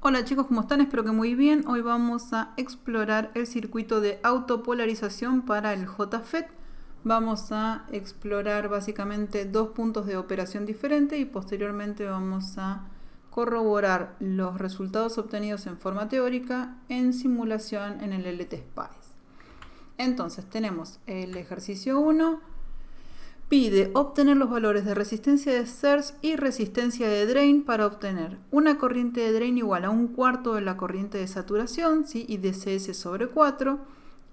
Hola chicos, ¿cómo están? Espero que muy bien. Hoy vamos a explorar el circuito de autopolarización para el JFET. Vamos a explorar básicamente dos puntos de operación diferentes y posteriormente vamos a corroborar los resultados obtenidos en forma teórica en simulación en el LTSpice. Entonces tenemos el ejercicio 1. Pide obtener los valores de resistencia de surge y resistencia de drain para obtener una corriente de drain igual a un cuarto de la corriente de saturación, ¿sí? Y de CS sobre 4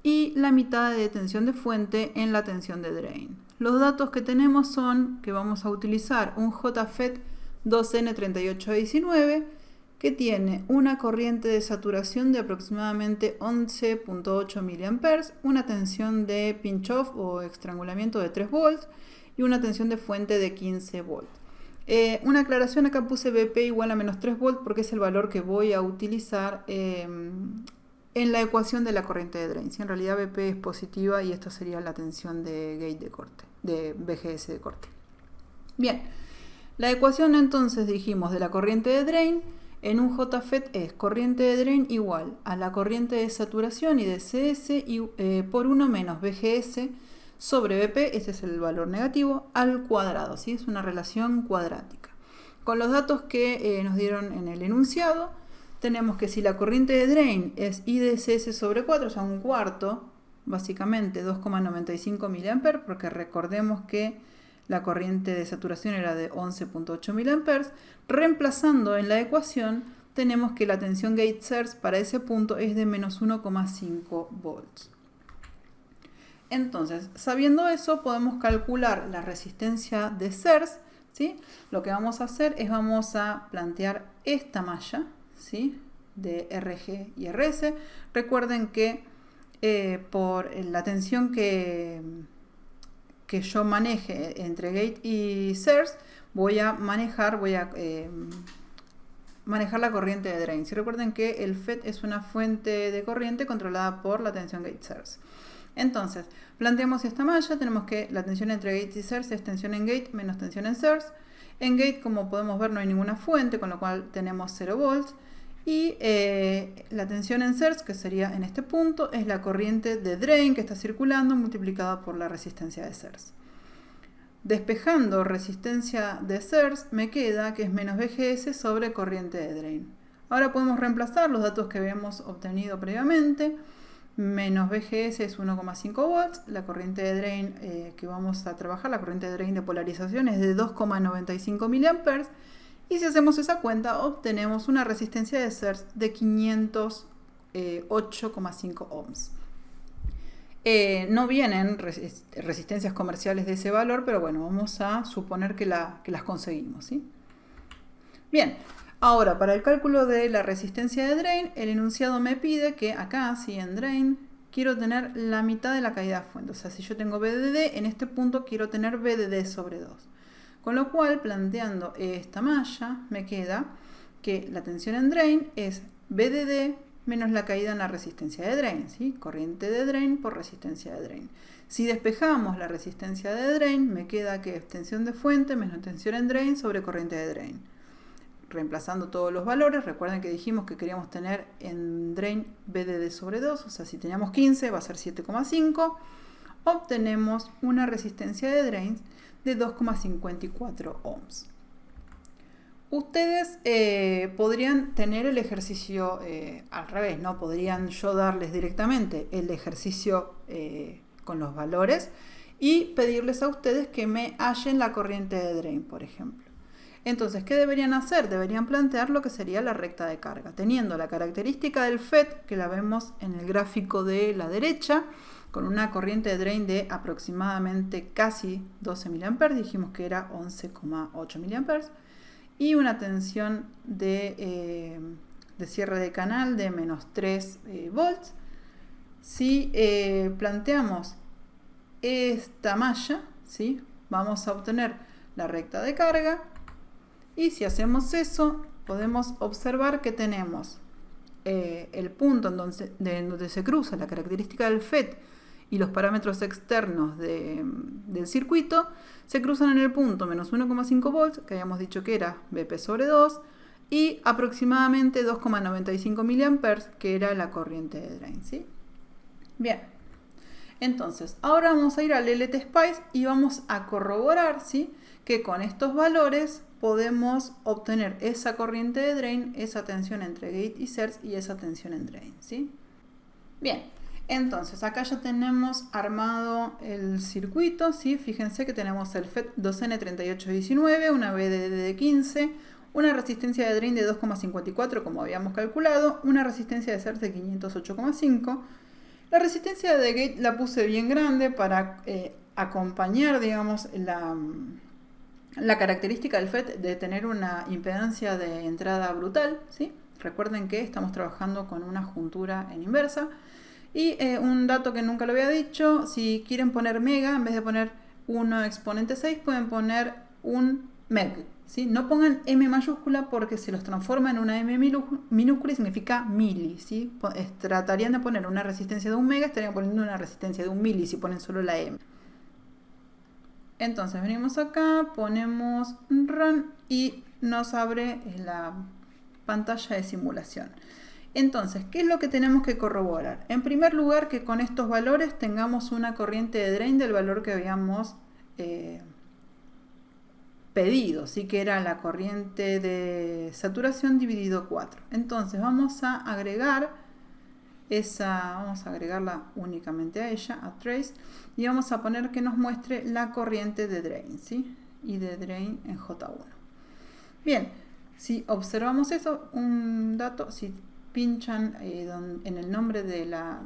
y la mitad de tensión de fuente en la tensión de drain. Los datos que tenemos son que vamos a utilizar un JFET 2N3819 que tiene una corriente de saturación de aproximadamente 11.8 mA, una tensión de pinch-off o estrangulamiento de 3 volts y una tensión de fuente de 15 volts. Una aclaración, acá puse BP igual a menos 3 volts porque es el valor que voy a utilizar en la ecuación de la corriente de drain. Si en realidad BP es positiva y esta sería la tensión de gate de corte, de BGS de corte. Bien, la ecuación entonces dijimos de la corriente de drain en un JFET es corriente de drain igual a la corriente de saturación y de CS por 1 menos BGS sobre BP, este es el valor negativo, al cuadrado, ¿sí? Es una relación cuadrática. Con los datos que nos dieron en el enunciado, tenemos que si la corriente de drain es I de CS sobre 4, o sea, un cuarto, básicamente 2,95 mA, porque recordemos que la corriente de saturación era de 11.8 mA, reemplazando en la ecuación tenemos que la tensión gate surge para ese punto es de menos 1,5 volts. Entonces, sabiendo eso, podemos calcular la resistencia de surge, ¿sí? Lo que vamos a hacer es vamos a plantear esta malla, ¿sí? De RG y RS. Recuerden que por la tensión que yo maneje entre gate y surge, voy a manejar la corriente de drain. Si recuerden que el FET es una fuente de corriente controlada por la tensión gate surge. Entonces, planteamos esta malla, tenemos que la tensión entre gate y surge es tensión en gate menos tensión en surge. En gate, como podemos ver, no hay ninguna fuente, con lo cual tenemos 0 volts. Y la tensión en surge, que sería en este punto, es la corriente de drain que está circulando multiplicada por la resistencia de surge. Despejando resistencia de surge, me queda que es menos BGS sobre corriente de drain. Ahora podemos reemplazar los datos que habíamos obtenido previamente. Menos BGS es 1,5 volts. La corriente de drain que vamos a trabajar, la corriente de drain de polarización es de 2,95 mA. Y si hacemos esa cuenta, obtenemos una resistencia de surge de 508,5 ohms. No vienen resistencias comerciales de ese valor, pero bueno, vamos a suponer que las conseguimos, ¿sí? Bien, ahora para el cálculo de la resistencia de drain, el enunciado me pide que acá, si en drain, quiero tener la mitad de la caída de fuente. O sea, si yo tengo BDD, en este punto quiero tener BDD sobre 2. Con lo cual, planteando esta malla, me queda que la tensión en drain es BDD menos la caída en la resistencia de drain, ¿sí? Corriente de drain por resistencia de drain. Si despejamos la resistencia de drain, me queda que es tensión de fuente menos tensión en drain sobre corriente de drain. Reemplazando todos los valores, recuerden que dijimos que queríamos tener en drain BDD sobre 2, o sea, si teníamos 15 va a ser 7,5. Obtenemos una resistencia de drain de 2,54 ohms. Ustedes podrían tener el ejercicio al revés, ¿no? Podrían yo darles directamente el ejercicio con los valores y pedirles a ustedes que me hallen la corriente de drain, por ejemplo. Entonces, ¿qué deberían hacer? Deberían plantear lo que sería la recta de carga, teniendo la característica del FET, que la vemos en el gráfico de la derecha, con una corriente de drain de aproximadamente casi 12 mA, dijimos que era 11,8 mA, y una tensión de cierre de canal de menos 3 volts. Si planteamos esta malla, ¿sí? Vamos a obtener la recta de carga. Y si hacemos eso, podemos observar que tenemos el punto en donde se cruza la característica del FET y los parámetros externos del circuito, se cruzan en el punto menos 1,5 volts, que habíamos dicho que era BP sobre 2, y aproximadamente 2,95 mA, que era la corriente de drain, ¿sí? Bien, entonces ahora vamos a ir al LTSpice y vamos a corroborar, ¿sí?, que con estos valores podemos obtener esa corriente de drain, esa tensión entre gate y source y esa tensión en drain, ¿sí? Bien, entonces acá ya tenemos armado el circuito, ¿sí? Fíjense que tenemos el FET 2N3819, una VDD de 15, una resistencia de drain de 2,54 como habíamos calculado, una resistencia de source de 508,5. La resistencia de gate la puse bien grande para acompañar, digamos, la característica del FET de tener una impedancia de entrada brutal, ¿sí? Recuerden que estamos trabajando con una juntura en inversa. Y un dato que nunca lo había dicho, si quieren poner mega, en vez de poner 1 exponente 6, pueden poner un meg, ¿sí? No pongan M mayúscula porque se los transforma en una M minúscula y significa mili, ¿sí? Tratarían de poner una resistencia de 1 mega, estarían poniendo una resistencia de 1 mili si ponen solo la M. Entonces venimos acá, ponemos run y nos abre la pantalla de simulación. Entonces, ¿qué es lo que tenemos que corroborar? En primer lugar, que con estos valores tengamos una corriente de drain del valor que habíamos pedido, ¿sí?, que era la corriente de saturación dividido 4. Entonces vamos a agregar vamos a agregarla únicamente a ella, a trace, y vamos a poner que nos muestre la corriente de drain, ¿sí?, y de drain en J1. Bien, si observamos eso, un dato, si pinchan en el nombre de la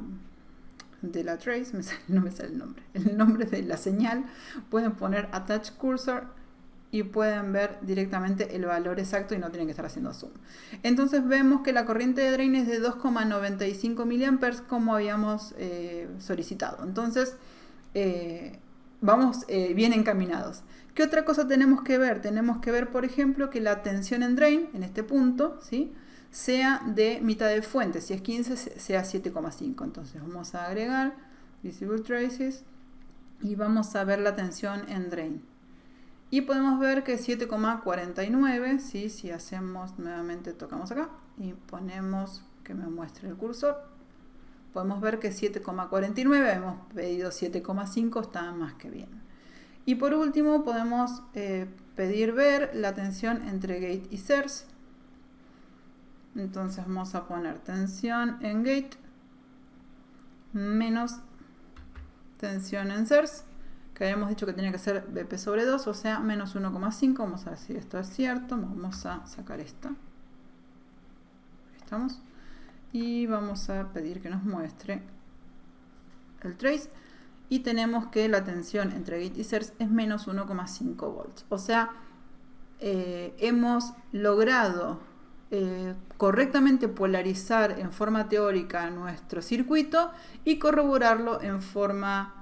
trace, no me sale el nombre de la señal, pueden poner attach cursor y pueden ver directamente el valor exacto y no tienen que estar haciendo zoom. Entonces vemos que la corriente de drain es de 2,95 mA como habíamos solicitado. Entonces vamos bien encaminados. ¿Qué otra cosa tenemos que ver? Tenemos que ver, por ejemplo, que la tensión en drain, en este punto, ¿sí?, sea de mitad de fuente. Si es 15, sea 7,5. Entonces vamos a agregar Visible Traces y vamos a ver la tensión en drain. Y podemos ver que 7,49, ¿sí? Si hacemos nuevamente, tocamos acá y ponemos que me muestre el cursor, podemos ver que 7,49, hemos pedido 7,5, está más que bien. Y por último podemos pedir ver la tensión entre gate y source. Entonces vamos a poner tensión en gate menos tensión en source, que habíamos dicho que tenía que ser BP sobre 2, o sea, menos 1,5. Vamos a ver si esto es cierto. Vamos a sacar esta. Ahí estamos. Y vamos a pedir que nos muestre el trace. Y tenemos que la tensión entre gate y source es menos 1,5 volts. O sea, hemos logrado correctamente polarizar en forma teórica nuestro circuito y corroborarlo en forma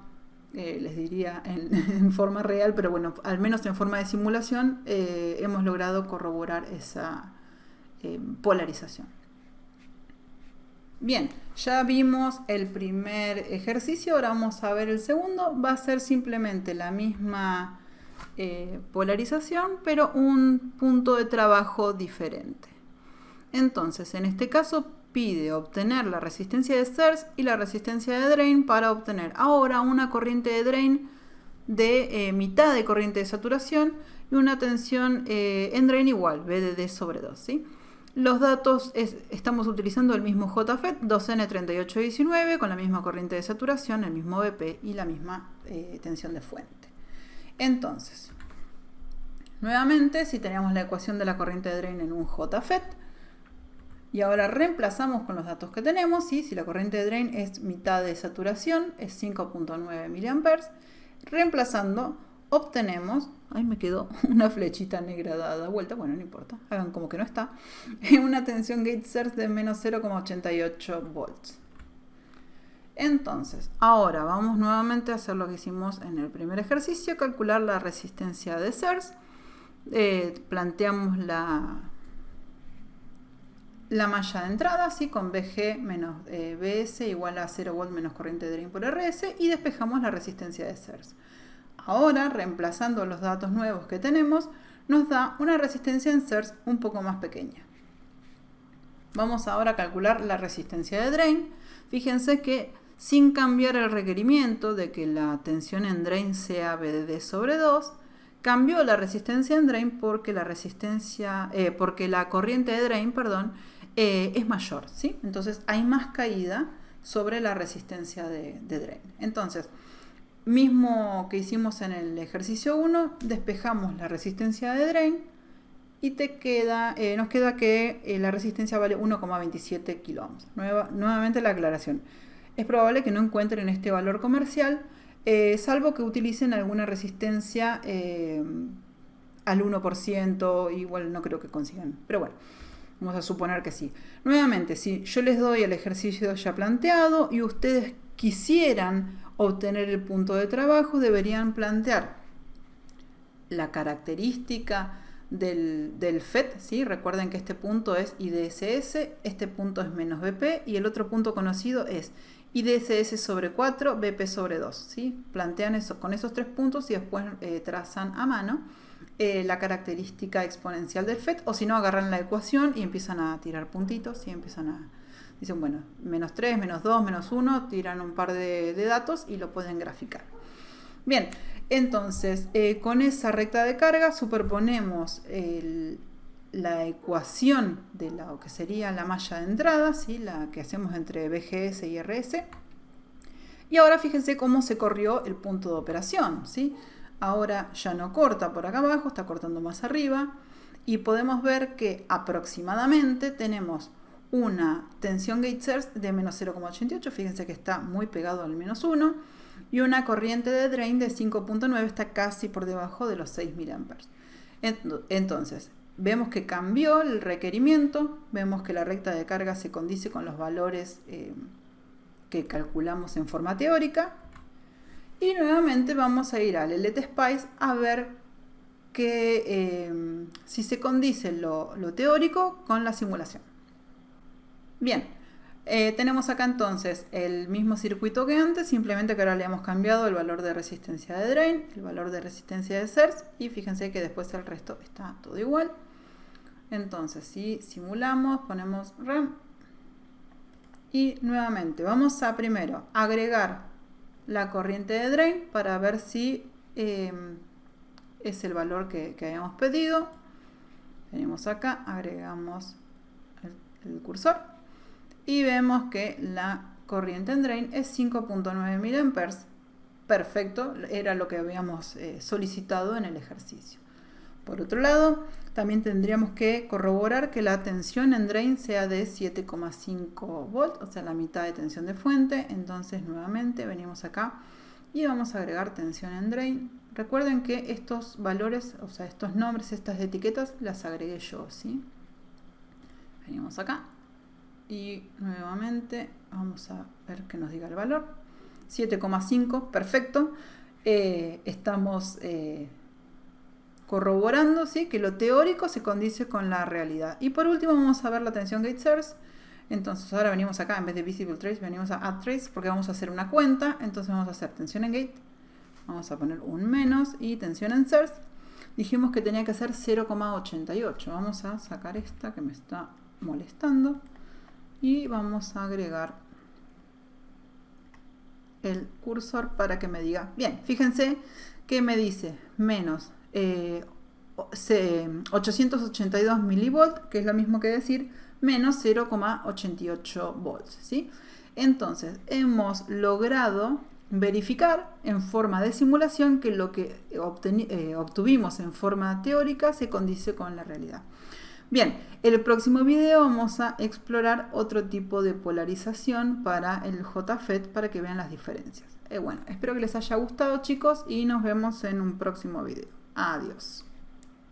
les diría en forma real, pero bueno, al menos en forma de simulación hemos logrado corroborar esa polarización. Bien, ya vimos el primer ejercicio, ahora vamos a ver el segundo. Va a ser simplemente la misma polarización, pero un punto de trabajo diferente. Entonces, en este caso pide obtener la resistencia de source y la resistencia de drain para obtener ahora una corriente de drain de mitad de corriente de saturación y una tensión en drain igual, VDD sobre 2, ¿sí? Los datos, estamos utilizando el mismo JFET 2N3819 con la misma corriente de saturación, el mismo BP y la misma tensión de fuente. Entonces, nuevamente, si teníamos la ecuación de la corriente de drain en un JFET, y ahora reemplazamos con los datos que tenemos, ¿sí? Si la corriente de drain es mitad de saturación, es 5,9 mA, reemplazando obtenemos, ahí me quedó una flechita negra dada vuelta, bueno, no importa, hagan como que no está, una tensión gate source de menos 0,88 volts. Entonces, ahora vamos nuevamente a hacer lo que hicimos en el primer ejercicio, calcular la resistencia de source, planteamos la malla de entrada, ¿sí? Con BG menos BS igual a 0 volt menos corriente de drain por RS, y despejamos la resistencia de source. Ahora, reemplazando los datos nuevos que tenemos, nos da una resistencia en source un poco más pequeña. vamos ahora a calcular la resistencia de drain. Fíjense que sin cambiar el requerimiento de que la tensión en drain sea BDD sobre 2, cambió la resistencia en drain porque la corriente de drain, es mayor, ¿sí? Entonces hay más caída sobre la resistencia de drain. Entonces, mismo que hicimos en el ejercicio 1, despejamos la resistencia de drain y nos queda que la resistencia vale 1,27 kiloohms. Nuevamente la aclaración. Es probable que no encuentren este valor comercial, salvo que utilicen alguna resistencia al 1%, igual no creo que consigan, pero bueno, vamos a suponer que sí. Nuevamente, si yo les doy el ejercicio ya planteado y ustedes quisieran obtener el punto de trabajo, deberían plantear la característica del FET, ¿sí? Recuerden que este punto es IDSS, este punto es menos BP y el otro punto conocido es IDSS sobre 4, BP sobre 2, ¿sí? Plantean eso con esos tres puntos y después trazan a mano la característica exponencial del FET, o si no, agarran la ecuación y empiezan a tirar puntitos y dicen, bueno, menos 3, menos 2, menos 1, tiran un par de datos y lo pueden graficar. Bien, entonces, con esa recta de carga superponemos la ecuación de lo que sería la malla de entrada, ¿sí? La que hacemos entre BGS y RS. Y ahora fíjense cómo se corrió el punto de operación, ¿sí? Ahora ya no corta por acá abajo, está cortando más arriba. Y podemos ver que aproximadamente tenemos una tensión gate surge de menos 0,88, fíjense que está muy pegado al menos 1, y una corriente de drain de 5,9, está casi por debajo de los 6 mA. Entonces, vemos que cambió el requerimiento, vemos que la recta de carga se condice con los valores que calculamos en forma teórica, y nuevamente vamos a ir al LTSpice a ver si se condice lo teórico con la simulación. Bien, tenemos acá entonces el mismo circuito que antes, simplemente que ahora le hemos cambiado el valor de resistencia de drain, el valor de resistencia de surge, y fíjense que después el resto está todo igual. Entonces, si simulamos, ponemos RAM y nuevamente vamos a primero agregar la corriente de drain para ver si es el valor que habíamos pedido. Venimos acá, agregamos el cursor y vemos que la corriente en drain es 5,9 mA. Perfecto, era lo que habíamos solicitado en el ejercicio. Por otro lado, también tendríamos que corroborar que la tensión en drain sea de 7,5 volts, o sea, la mitad de tensión de fuente. Entonces, nuevamente venimos acá y vamos a agregar tensión en drain. Recuerden que estos valores, o sea, estos nombres, estas etiquetas, las agregué yo, ¿sí? Venimos acá y nuevamente vamos a ver que nos diga el valor. 7,5, perfecto. Estamos corroborando, ¿sí?, que lo teórico se condice con la realidad. Y por último vamos a ver la tensión gate surge. Entonces ahora venimos acá, en vez de visible trace, venimos a add trace porque vamos a hacer una cuenta. Entonces vamos a hacer tensión en gate, vamos a poner un menos, y tensión en surge dijimos que tenía que ser 0,88. Vamos a sacar esta que me está molestando y vamos a agregar el cursor para que me diga, bien, fíjense que me dice menos 882 milivolt, que es lo mismo que decir menos 0,88 volts, ¿sí? Entonces hemos logrado verificar en forma de simulación que lo que obtuvimos en forma teórica se condice con la realidad. Bien, en el próximo video vamos a explorar otro tipo de polarización para el JFET para que vean las diferencias. Bueno, espero que les haya gustado, chicos, y nos vemos en un próximo video. Adiós.